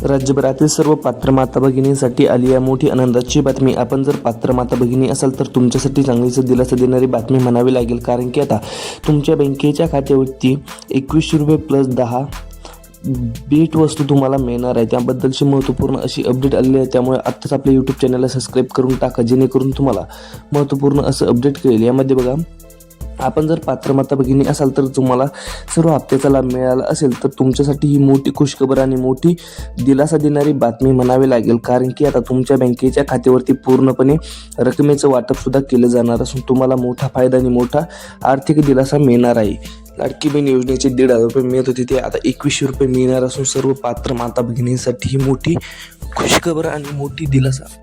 राज्यभरातील सर्व पात्र माता भगिनींसाठी आली आहे मोठी आनंदाची बातमी। आपण जर पात्र माता भगिनी असाल तर तुमच्यासाठी चांगलीच दिलासा देणारी बातमी म्हणावी लागेल, कारण की आता तुमच्या बँकेच्या खात्यावरती 2100 रुपये प्लस 10 भेटवस्तू तुम्हाला मिळणार आहे। त्याबद्दलची महत्त्वपूर्ण अशी अपडेट आलेली आहे, त्यामुळे आत्ताच आपल्या यूट्यूब चॅनलला सबस्क्राईब करून टाका, जेणेकरून तुम्हाला महत्त्वपूर्ण असं अपडेट कळेल। यामध्ये बघा, आपण जर पात्र माता भगिनी असाल तर तुम्हाला सर्व हप्त्याचा लाभ मिळाला असेल तर तुमच्यासाठी ही मोठी खुशखबर आणि मोठी दिलासा देणारी बातमी म्हणावी लागेल, कारण की आता तुमच्या बँकेच्या खात्यावरती पूर्णपणे रकमेचं वाटप सुद्धा केलं जाणार असून तुम्हाला मोठा फायदा आणि मोठा आर्थिक दिलासा मिळणार आहे। लाडकी बहीण योजनेचे 1,500 रुपये मिळत होते ते आता 2100 रुपये मिळणार असून सर्व पात्र माता भगिनींसाठी ही मोठी खुशखबर आणि मोठी दिलासा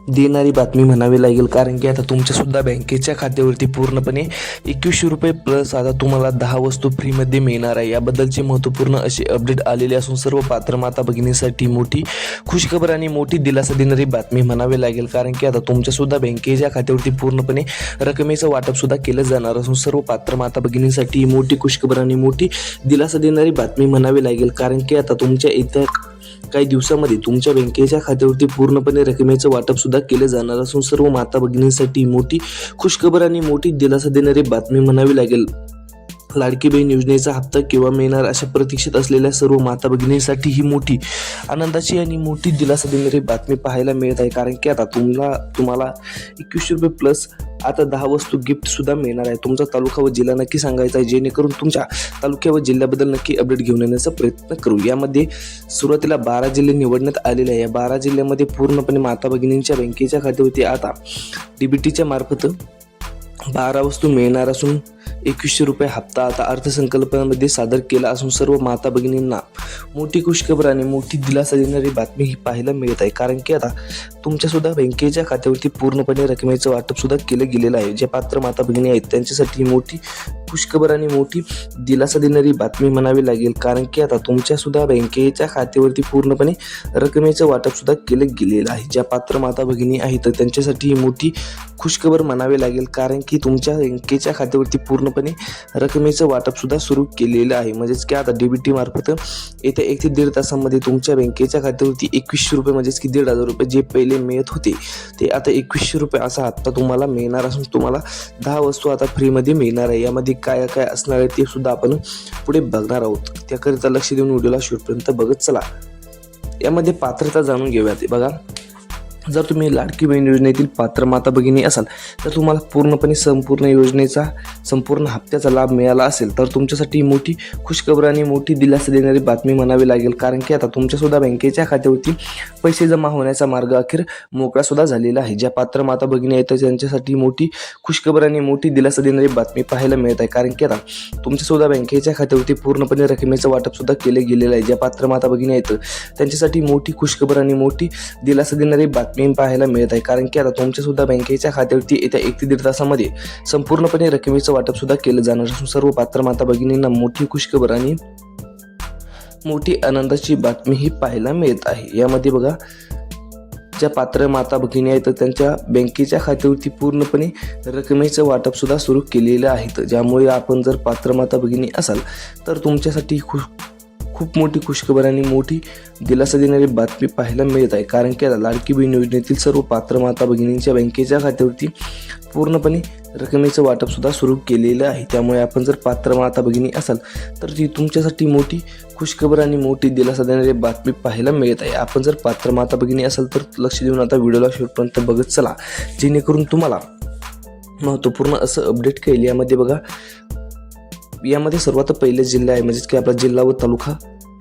देणारी बातमी म्हणावी लागेल, कारण की आता तुमच्या सुद्धा बँकेच्या खात्यावरती पूर्णपणे 2100 रुपये प्लस आता तुम्हाला 10 वस्तू फ्रीमध्ये मिळणार आहे। याबद्दलची महत्त्वपूर्ण अशी अपडेट आलेली असून सर्व पात्र माता भगिनींसाठी मोठी खुशखबर आणि मोठी दिलासा देणारी बातमी म्हणावी लागेल, कारण की आता तुमच्या सुद्धा बँकेच्या खात्यावरती पूर्णपणे रकमेचं वाटप सुद्धा केलं जाणार असून सर्व पात्र माता भगिनींसाठी ही मोठी खुशखबर आणि मोठी दिलासा देणारी बातमी म्हणावी लागेल, कारण की आता तुमच्या इतर काही दिवसामध्ये तुमच्या बँकेच्या खात्यावरती पूर्णपणे रकमेचं वाटप सुद्धा केले जाणार असून सर्व माता भगिनींसाठी मोठी खुशखबर आणि मोठी दिलासा देणारी बातमी म्हणावी लागेल। लाडकी बहीण योजनेचा हप्ता केव्हा मिळणार अशा प्रतीक्षेत असलेल्या सर्व माता भगिनींसाठी ही मोठी आनंदाची आणि मोठी दिलासा देणारी बातमी पाहायला मिळत आहे, कारण की आता तुम्हाला 2100 रुपये प्लस आता 10 वस्तू गिफ्ट सुद्धा मिळणार आहे। तुमचा तालुका व जिल्हा नक्की सांगायचा आहे, जेणेकरून तुमच्या तालुक्या व जिल्ह्याबद्दल नक्की अपडेट घेऊन येण्याचा प्रयत्न करू। यामध्ये सुरुवातीला 12 जिल्हे निवडण्यात आलेले आहे। या 12 जिल्ह्यामध्ये पूर्णपणे माता भगिनींच्या बँकेच्या खात्यावरती आता डीबीटीच्या मार्फत 12 वस्तू मिळणार असून 2100 रुपये हप्ता आता अर्थसंकल्पामध्ये सादर केला असून सर्व माता भगिनींना मोठी खुशखबर आणि मोठी दिलासा देणारी बातमी ही पाहायला मिळत आहे, कारण की आता तुमच्या सुद्धा बँकेच्या खात्यावरती पूर्णपणे रकमेचं वाटप सुद्धा केलं गेलेलं आहे। जे पात्र माता भगिनी आहेत त्यांच्यासाठी मोठी खुशखबर आणि मोठी दिलासा देणारी बातमी म्हणावी लागेल, कारण की आता तुमच्या सुद्धा बँकेच्या खात्यावरती पूर्णपणे रकमेचं वाटप सुद्धा केलं गेलेलं आहे। ज्या पात्र माता भगिनी आहेत त्यांच्यासाठी ही मोठी खुशखबर म्हणावी लागेल, कारण की तुमच्या बँकेच्या खात्यावरती पूर्णपणे रकमेचं वाटप सुद्धा सुरू केलेलं आहे। म्हणजेच की आता डीबीटी मार्फत येत्या 1 ते 1.5 तासामध्ये तुमच्या बँकेच्या खात्यावरती 2100 रुपये म्हणजेच की 1,500 रुपये जे पहिले मिळत होते ते आता 2100 रुपये असा हप्ता तुम्हाला मिळणार असून तुम्हाला 10 वस्तू आता फ्रीमध्ये मिळणार आहे। यामध्ये काय काय असणार आहे ते सुद्धा आपण पुढे बघणार आहोत, त्याकरिता लक्ष देऊन व्हिडिओला शेवटपर्यंत बघत चला। यामध्ये पात्रता जाणून घेऊयात। बघा, जर तुम्ही लाडकी बहीण योजनेतील पात्र माता भगिनी असाल तर तुम्हाला पूर्णपणे संपूर्ण योजनेचा संपूर्ण हप्त्याचा लाभ मिळाला असेल तर तुमच्यासाठी मोठी खुशखबर आणि मोठी दिलासा देणारी बातमी म्हणावी लागेल, कारण की आता तुमच्या सुद्धा बँकेच्या खात्यावरती पैसे जमा होण्याचा मार्ग अखेर मोकळा सुद्धा झालेला आहे। ज्या पात्र माता भगिनी आहेत त्यांच्यासाठी मोठी खुशखबर आणि मोठी दिलासा देणारी बातमी पाहायला मिळत आहे, कारण की आता तुमच्या सुद्धा बँकेच्या खात्यावरती पूर्णपणे रकमेचं वाटप सुद्धा केले गेलेलं आहे। ज्या पात्र माता भगिनी आहेत त्यांच्यासाठी मोठी खुशखबर आणि मोठी दिलासा देणारी बातमी पाहायला मिळत आहे, कारण की आता तुमच्या सुद्धा बँकेच्या खात्यावरती येत्या 1 ते 1.5 तासामध्ये संपूर्णपणे रकमेचं वाटप सुद्धा केलं जाणार असून सर्व पात्र माता भगिनींना मोठी खुशखबर आणि मोठी आनंदाची बातमी ही पाहायला मिळत आहे। यामध्ये बघा, ज्या पात्र माता भगिनी आहेत त्यांच्या बँकेच्या खात्यावरती पूर्णपणे रकमेचं वाटप सुद्धा सुरू केलेलं आहे। ज्यामुळे आपण जर पात्र माता भगिनी असाल तर तुमच्यासाठी खूप मोठी खुशखबर आणि मोठी दिलासा देणारी बातमी पाहायला मिळत आहे, कारण की आता लाडकी बहीण योजनेतील सर्व पात्र माता भगिनींच्या बँकेच्या खात्यावरती पूर्णपणे रकमेचं वाटप सुद्धा सुरू केलेलं आहे। त्यामुळे आपण जर पात्र माता भगिनी असाल तर ती तुमच्यासाठी मोठी खुशखबर आणि मोठी दिलासा देणारी बातमी पाहायला मिळत आहे। आपण जर पात्र माता भगिनी असाल तर लक्ष देऊन आता व्हिडिओला शेवटपर्यंत बघत चला, जेणेकरून तुम्हाला महत्त्वपूर्ण असं अपडेट कळेल। यामध्ये बघा, यामध्ये सर्वात पहिले जिल्हा आहे म्हणजेच की आपला जिल्हा व तालुका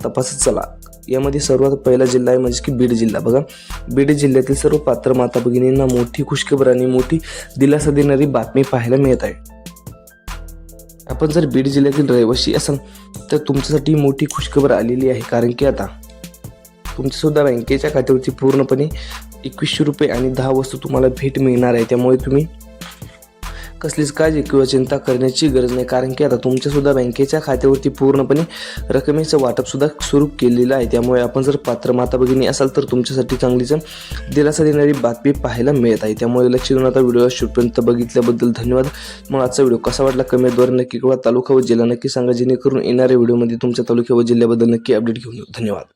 तपासत चला। यामध्ये सर्वात पहिला जिल्हा आहे म्हणजेच की बीड जिल्हा। बघा, बीड जिल्ह्यातील सर्व पात्र माता भगिनींना मोठी खुशखबर आणि मोठी दिलासा देणारी बातमी पाहायला मिळत आहे। आपण जर बीड जिल्ह्यातील रहिवासी असाल तर तुमच्यासाठी मोठी खुशखबर आलेली आहे, कारण की आता तुमच्या सुद्धा बँकेच्या खात्यावरती पूर्णपणे 2100 रुपये आणि 10 वस्तू तुम्हाला भेट मिळणार आहे। त्यामुळे तुम्ही कसलीच काळजी किंवा चिंता करण्याची गरज नाही, कारण की आता तुमच्यासुद्धा बँकेच्या खात्यावरती पूर्णपणे रकमेचं वाटपसुद्धा सुरू केलेलं आहे. त्यामुळे आपण जर पात्र माता भगिनी असाल तर तुमच्यासाठी चांगलीच दिलासा देणारी बातमी पाहायला मिळत आहे. त्यामुळे लक्ष देऊन आता व्हिडिओ शेवटपर्यंत बघितल्याबद्दल धन्यवाद. मग आजचा व्हिडिओ कसा वाटला कमेंटद्वारे नक्की कळवा. तालुका व जिल्हा नक्की सांगा, जेणेकरून येणाऱ्या व्हिडिओमध्ये तुमच्या तालुक्या व जिल्ह्याबद्दल नक्की अपडेट घेऊन येऊ. धन्यवाद.